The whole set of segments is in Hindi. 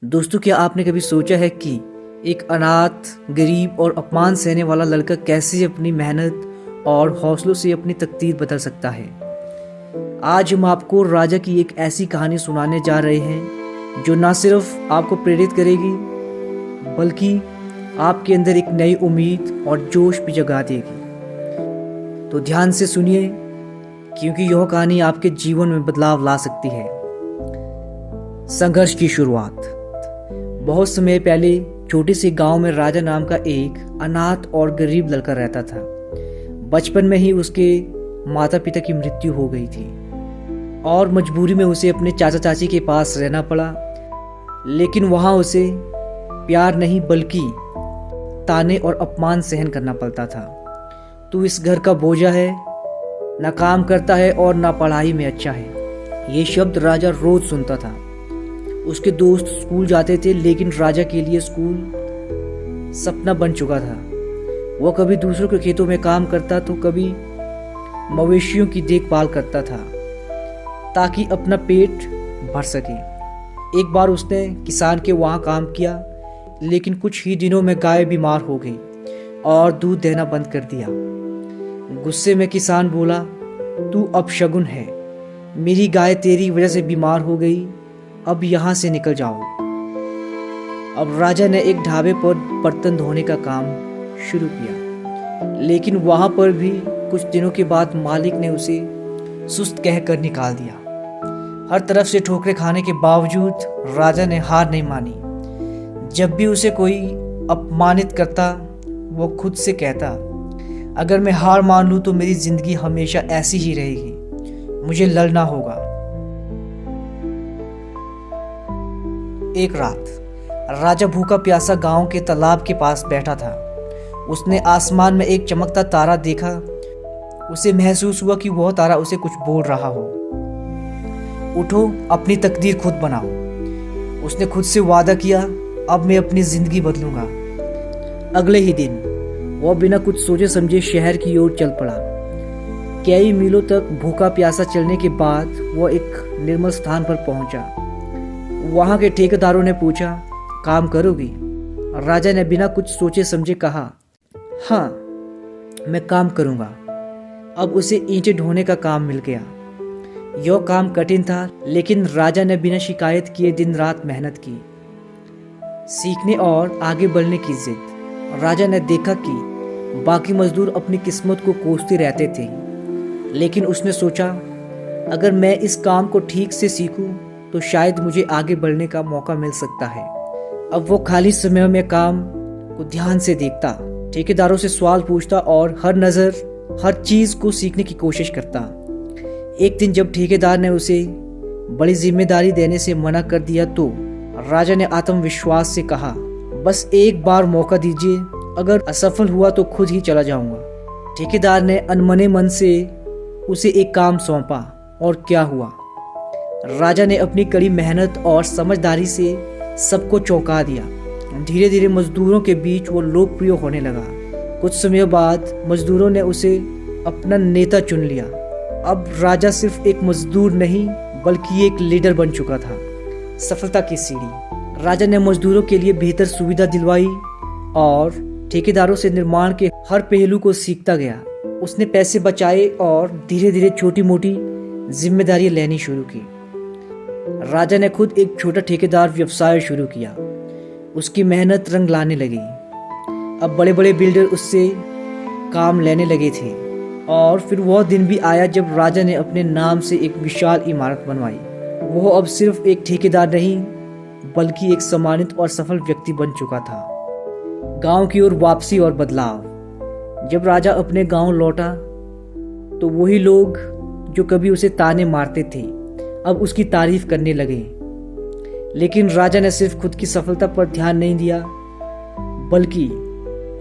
दोस्तों, क्या आपने कभी सोचा है कि एक अनाथ, गरीब और अपमान सहने वाला लड़का कैसे अपनी मेहनत और हौसलों से अपनी तकदीर बदल सकता है। आज हम आपको राजा की एक ऐसी कहानी सुनाने जा रहे हैं जो ना सिर्फ आपको प्रेरित करेगी बल्कि आपके अंदर एक नई उम्मीद और जोश भी जगा देगी। तो ध्यान से सुनिए, क्योंकि यह कहानी आपके जीवन में बदलाव ला सकती है। संघर्ष की शुरुआत। बहुत समय पहले छोटे से गांव में राजा नाम का एक अनाथ और गरीब लड़का रहता था। बचपन में ही उसके माता पिता की मृत्यु हो गई थी और मजबूरी में उसे अपने चाचा चाची के पास रहना पड़ा। लेकिन वहां उसे प्यार नहीं बल्कि ताने और अपमान सहन करना पड़ता था। तू इस घर का बोझा है, ना काम करता है और ना पढ़ाई में अच्छा है। ये शब्द राजा रोज सुनता था। उसके दोस्त स्कूल जाते थे, लेकिन राजा के लिए स्कूल सपना बन चुका था। वह कभी दूसरों के खेतों में काम करता तो कभी मवेशियों की देखभाल करता था ताकि अपना पेट भर सके। एक बार उसने किसान के वहां काम किया, लेकिन कुछ ही दिनों में गाय बीमार हो गई और दूध देना बंद कर दिया। गुस्से में किसान बोला, तू अपशगुन है, मेरी गाय तेरी वजह से बीमार हो गई, अब यहाँ से निकल जाओ। अब राजा ने एक ढाबे पर बर्तन धोने का काम शुरू किया, लेकिन वहां पर भी कुछ दिनों के बाद मालिक ने उसे सुस्त कहकर निकाल दिया। हर तरफ से ठोकरें खाने के बावजूद राजा ने हार नहीं मानी। जब भी उसे कोई अपमानित करता, वो खुद से कहता, अगर मैं हार मान लूं तो मेरी जिंदगी हमेशा ऐसी ही रहेगी, मुझे लड़ना होगा। एक रात राजा भूखा प्यासा गांव के तालाब के पास बैठा था। उसने आसमान में एक चमकता तारा देखा। उसे महसूस हुआ कि वह तारा उसे कुछ बोल रहा हो। उठो, अपनी तकदीर खुद बनाओ। उसने खुद से वादा किया, अब मैं अपनी जिंदगी बदलूंगा। अगले ही दिन वह बिना कुछ सोचे समझे शहर की ओर चल पड़ा। कई मीलों तक भूखा प्यासा चलने के बाद वह एक निर्मल स्थान पर पहुंचा। वहां के ठेकेदारों ने पूछा, काम करोगी? राजा ने बिना कुछ सोचे समझे कहा, हाँ, मैं काम करूंगा। अब उसे ईंटें ढोने का काम मिल गया। यह काम कठिन था, लेकिन राजा ने बिना शिकायत किए दिन रात मेहनत की। सीखने और आगे बढ़ने की जिद। राजा ने देखा कि बाकी मजदूर अपनी किस्मत को कोसते रहते थे, लेकिन उसने सोचा, अगर मैं इस काम को ठीक से सीखूं तो शायद मुझे आगे बढ़ने का मौका मिल सकता है। अब वो खाली समय में काम को ध्यान से देखता, ठेकेदारों से सवाल पूछता और हर चीज को सीखने की कोशिश करता। एक दिन जब ठेकेदार ने उसे बड़ी जिम्मेदारी देने से मना कर दिया तो राजा ने आत्मविश्वास से कहा, बस एक बार मौका दीजिए, अगर असफल हुआ तो खुद ही चला जाऊंगा। ठेकेदार ने अनमने मन से उसे एक काम सौंपा और क्या हुआ? राजा ने अपनी कड़ी मेहनत और समझदारी से सबको चौंका दिया। धीरे धीरे मजदूरों के बीच वो लोकप्रिय होने लगा। कुछ समय बाद मजदूरों ने उसे अपना नेता चुन लिया। अब राजा सिर्फ एक मजदूर नहीं बल्कि एक लीडर बन चुका था। सफलता की सीढ़ी। राजा ने मजदूरों के लिए बेहतर सुविधा दिलवाई और ठेकेदारों से निर्माण के हर पहलू को सीखता गया। उसने पैसे बचाए और धीरे धीरे छोटी मोटी जिम्मेदारियां लेनी शुरू की। राजा ने खुद एक छोटा ठेकेदार व्यवसाय शुरू किया। उसकी मेहनत रंग लाने लगी। अब बड़े बड़े बिल्डर उससे काम लेने लगे थे और फिर वह दिन भी आया जब राजा ने अपने नाम से एक विशाल इमारत बनवाई। वह अब सिर्फ एक ठेकेदार नहीं बल्कि एक सम्मानित और सफल व्यक्ति बन चुका था। गांव की ओर वापसी और बदलाव। जब राजा अपने गांव लौटा तो वही लोग जो कभी उसे ताने मारते थे अब उसकी तारीफ करने लगे। लेकिन राजा ने सिर्फ खुद की सफलता पर ध्यान नहीं दिया बल्कि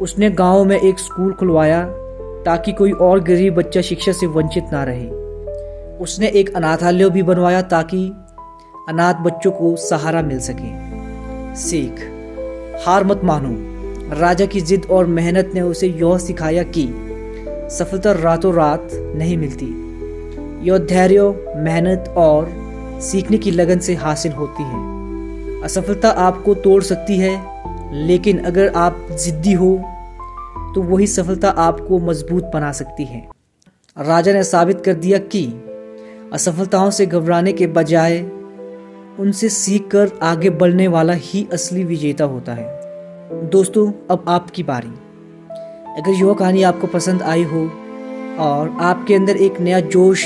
उसने गांव में एक स्कूल खुलवाया ताकि कोई और गरीब बच्चा शिक्षा से वंचित ना रहे। उसने एक अनाथालय भी बनवाया ताकि अनाथ बच्चों को सहारा मिल सके। सीख। हार मत मानो। राजा की जिद और मेहनत ने उसे यह सिखाया कि सफलता रातों रात नहीं मिलती। यह धैर्य, मेहनत और सीखने की लगन से हासिल होती है। असफलता आपको तोड़ सकती है, लेकिन अगर आप जिद्दी हो तो वही सफलता आपको मजबूत बना सकती है। राजा ने साबित कर दिया कि असफलताओं से घबराने के बजाय उनसे सीखकर आगे बढ़ने वाला ही असली विजेता होता है। दोस्तों, अब आपकी बारी। अगर यह कहानी आपको पसंद आई हो और आपके अंदर एक नया जोश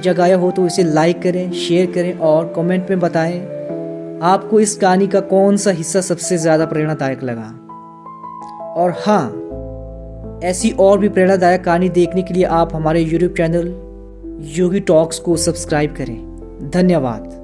जगाया हो तो इसे लाइक करें, शेयर करें और कमेंट में बताएं आपको इस कहानी का कौन सा हिस्सा सबसे ज़्यादा प्रेरणादायक लगा। और हाँ, ऐसी और भी प्रेरणादायक कहानी देखने के लिए आप हमारे YouTube चैनल योगी टॉक्स को सब्सक्राइब करें। धन्यवाद।